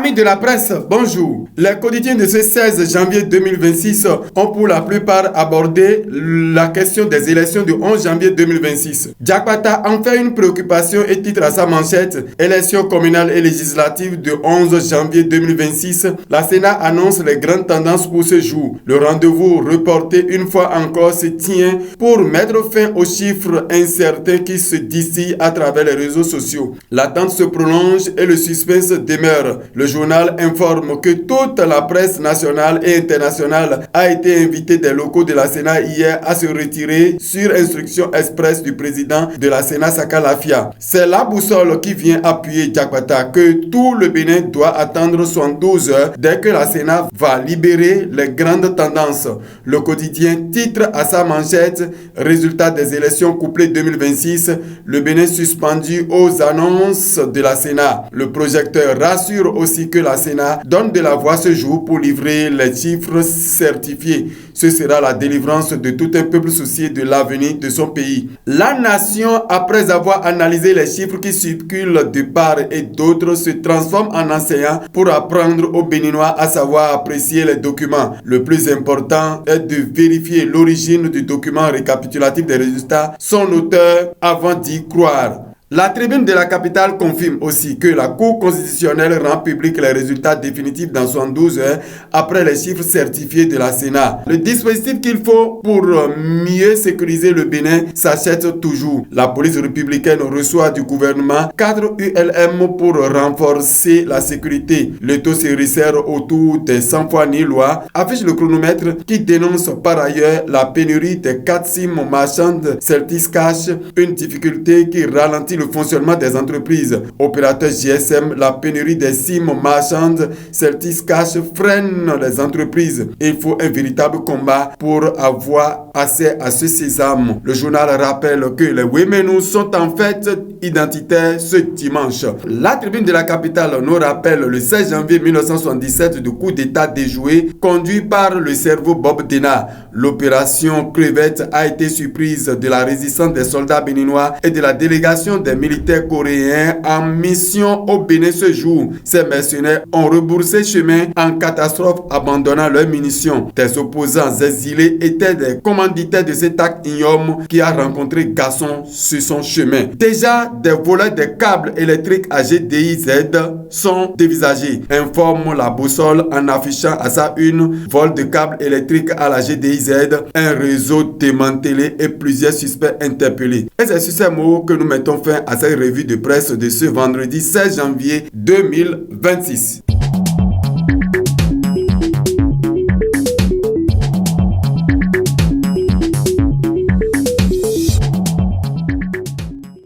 Amis de la presse, bonjour. Les quotidiens de ce 16 janvier 2026 ont pour la plupart abordé la question des élections du 11 janvier 2026. Diakpata en fait une préoccupation et titre à sa manchette élections communales et législatives du 11 janvier 2026. La Sénat annonce les grandes tendances pour ce jour. Le rendez-vous reporté une fois encore se tient pour mettre fin aux chiffres incertains qui se distillent à travers les réseaux sociaux. L'attente se prolonge et le suspense demeure. Le journal informe que toute la presse nationale et internationale a été invitée des locaux de la Sénat hier à se retirer sur instruction express du président de la Sénat, Saka Lafia. C'est la boussole qui vient appuyer Diakpata que tout le Bénin doit attendre 72 heures dès que la Sénat va libérer les grandes tendances. Le quotidien titre à sa manchette résultat des élections couplées 2026, le Bénin suspendu aux annonces de la Sénat. Le projecteur rassure aussi que la Sénat donne de la voix ce jour pour livrer les chiffres certifiés. Ce sera la délivrance de tout un peuple soucié de l'avenir de son pays. La nation, après avoir analysé les chiffres qui circulent de part et d'autre, se transforme en enseignant pour apprendre aux Béninois à savoir apprécier les documents. Le plus important est de vérifier l'origine du document récapitulatif des résultats, son auteur, avant d'y croire. La tribune de la capitale confirme aussi que la Cour constitutionnelle rend public les résultats définitifs dans 72 heures après les chiffres certifiés de la Sénat. Le dispositif qu'il faut pour mieux sécuriser le Bénin s'achète toujours. La police républicaine reçoit du gouvernement 4 ULM pour renforcer la sécurité. Le taux se resserre autour des 100 fois ni loi, affiche le chronomètre qui dénonce par ailleurs la pénurie des 4 SIM marchandes Celtis Cash, une difficulté qui ralentit le fonctionnement des entreprises. Opérateurs GSM, la pénurie des SIM marchandes Celtis Cash freine les entreprises. Il faut un véritable combat pour avoir accès à ce sésame. Le journal rappelle que les Wémenous sont en fait identitaires ce dimanche. La tribune de la capitale nous rappelle le 16 janvier 1977 du coup d'état déjoué conduit par le cerveau Bob Denard. L'opération Crevette a été surprise de la résistance des soldats béninois et de la délégation des militaires coréens en mission au Bénin ce jour. Ces mercenaires ont rebroussé chemin en catastrophe abandonnant leurs munitions. Des opposants exilés étaient des commanditaires de cet acte ignoble qui a rencontré Gasson sur son chemin. Déjà, des voleurs de câbles électriques à GDIZ sont dévisagés, informe la boussole en affichant à sa une vol de câbles électriques à la GDIZ, un réseau démantelé et plusieurs suspects interpellés. Et c'est sur ces mots que nous mettons fin à cette revue de presse de ce vendredi 16 janvier 2026.